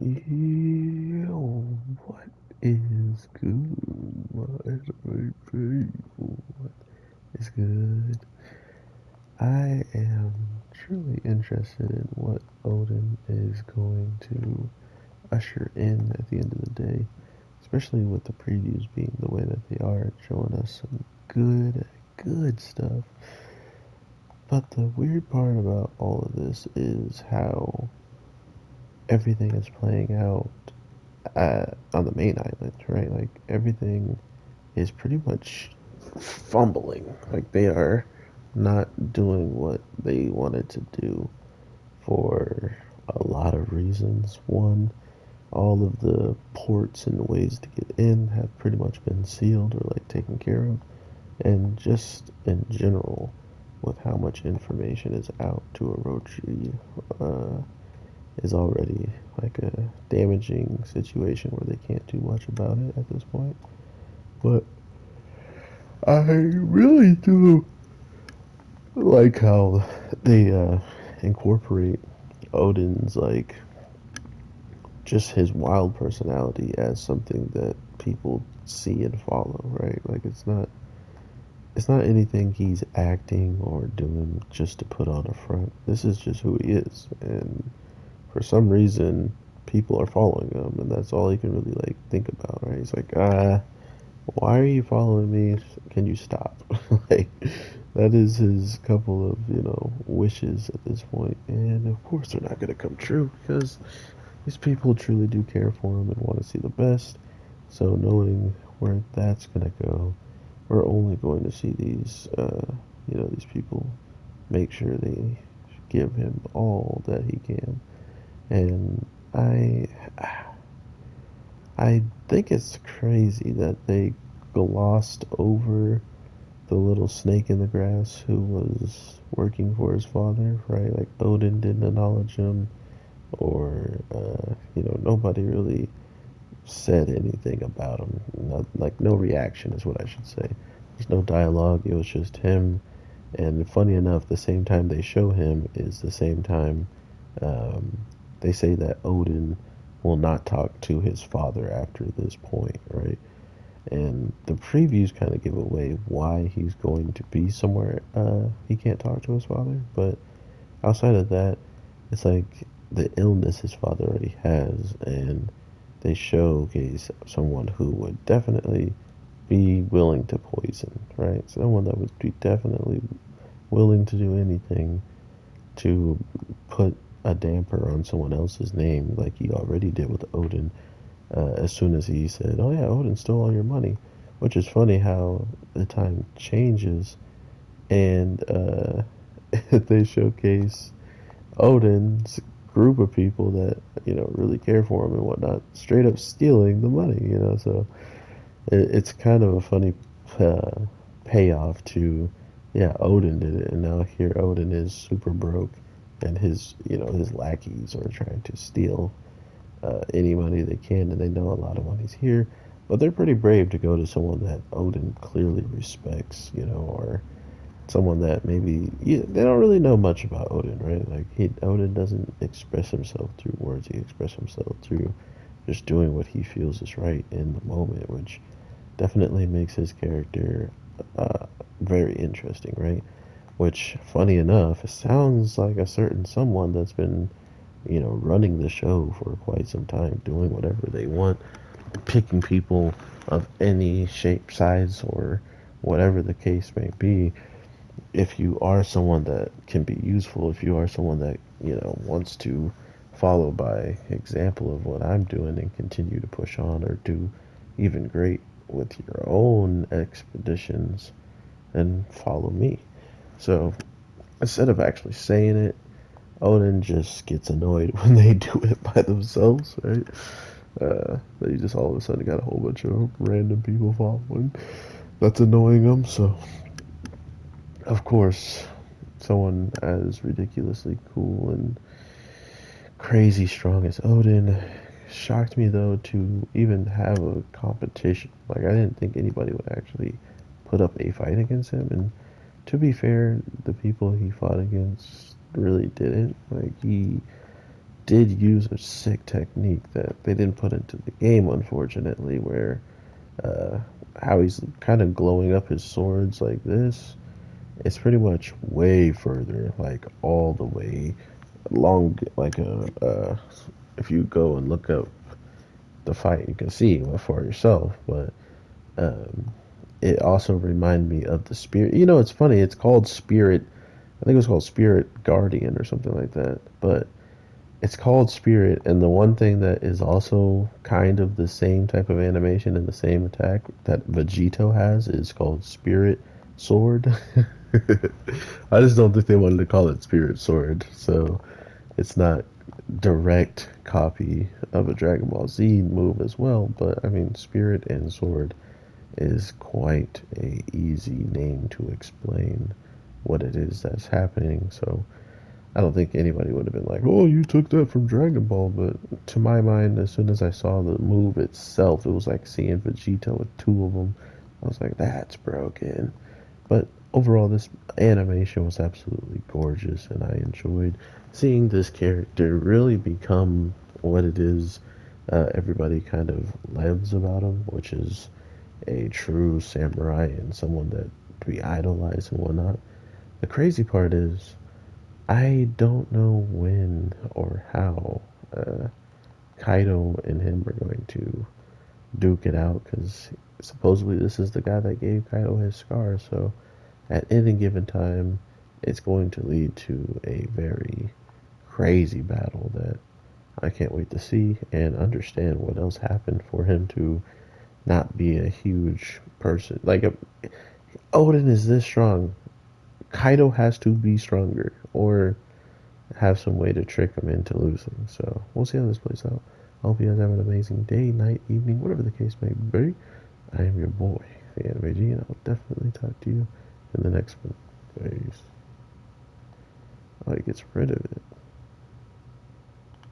Yo, what is good, my people? What is good? I am truly interested in what Odin is going to usher in at the end of the day, especially with the previews being the way that they are, showing us some good stuff. But the weird part about all of this is how everything is playing out on the main island, right? Like everything is pretty much fumbling. Like they are not doing what they wanted to do for a lot of reasons. One, all of the ports and ways to get in have pretty much been sealed or like taken care of. And just in general, with how much information is out to Orochi, is already like a damaging situation where they can't do much about it at this point. But I really do like how they incorporate Odin's like just his wild personality as something that people see and follow, right? Like it's not anything he's acting or doing just to put on a front. This is just who he is, and for some reason people are following him, and that's all he can really like think about, right? He's like, why are you following me? Can you stop? Like, that is his couple of, wishes at this point. And of course, they're not going to come true because these people truly do care for him and want to see the best. So, knowing where that's going to go, we're only going to see these people make sure they give him all that he can. And I, I think it's crazy that they glossed over the little snake in the grass who was working for his father, right? Like Odin didn't acknowledge him, or nobody really said anything about him. Not, like no reaction is what I should say. There's no dialogue. It was just him. And funny enough, the same time they show him is the same time um, they say that Odin will not talk to his father after this point, right? And the previews kind of give away why he's going to be somewhere he can't talk to his father. But outside of that, it's like the illness his father already has, and they showcase someone who would definitely be willing to poison, right? Someone that would be definitely willing to do anything to put a damper on someone else's name, like he already did with Odin. As soon as he said, "Oh yeah, Odin stole all your money," which is funny how the time changes and they showcase Odin's group of people that really care for him and whatnot, straight up stealing the money. So it's kind of a funny uh, payoff to, yeah, Odin did it, and now here Odin is super broke, and his lackeys are trying to steal any money they can, and they know a lot of money's here, but they're pretty brave to go to someone that Odin clearly respects, or someone that maybe they don't really know much about Odin, right? Like Odin doesn't express himself through words; he expresses himself through just doing what he feels is right in the moment, which definitely makes his character uh, very interesting, right? Which, funny enough, sounds like a certain someone that's been, running the show for quite some time, doing whatever they want, picking people of any shape, size, or whatever the case may be. If you are someone that can be useful, if you are someone that, wants to follow by example of what I'm doing and continue to push on or do even great with your own expeditions, then follow me. So instead of actually saying it, Odin just gets annoyed when they do it by themselves, right? They just all of a sudden got a whole bunch of random people following. That's annoying them, so of course, someone as ridiculously cool and crazy strong as Odin shocked me though to even have a competition. Like I didn't think anybody would actually put up a fight against him, and to be fair, the people he fought against really didn't. Like he did use a sick technique that they didn't put into the game, unfortunately, where uh, how he's kind of glowing up his swords like this. It's pretty much way further, like all the way long, like if you go and look up the fight, you can see for yourself. But um, it also reminded me of the spirit. You know, it's funny. It's called Spirit. I think it was called Spirit Guardian or something like that. But it's called Spirit, and the one thing that is also kind of the same type of animation and the same attack that Vegito has is called Spirit Sword. I just don't think they wanted to call it Spirit Sword, so it's not direct copy of a Dragon Ball Z move as well. But I mean, Spirit and Sword is quite a easy name to explain what it is that's happening. So I don't think anybody would have been like, "Oh, you took that from Dragon Ball." But to my mind, as soon as I saw the move itself, it was like seeing Vegeta with two of them. I was like, "That's broken." But overall, this animation was absolutely gorgeous, and I enjoyed seeing this character really become what it is. Everybody kind of loves about him, which is a true samurai and someone that to be idolized and whatnot. The crazy part is I don't know when or how Kaido and him are going to duke it out because supposedly this is the guy that gave Kaido his scar. So at any given time, it's going to lead to a very crazy battle that I can't wait to see and understand what else happened for him to not be a huge person. Like, Odin is this strong. Kaido has to be stronger, or have some way to trick him into losing. So we'll see how this plays out. I hope you guys have an amazing day, night, evening, whatever the case may be. I am your boy, the Anime G, and I'll definitely talk to you in the next one. Peace. Oh, he gets rid of it.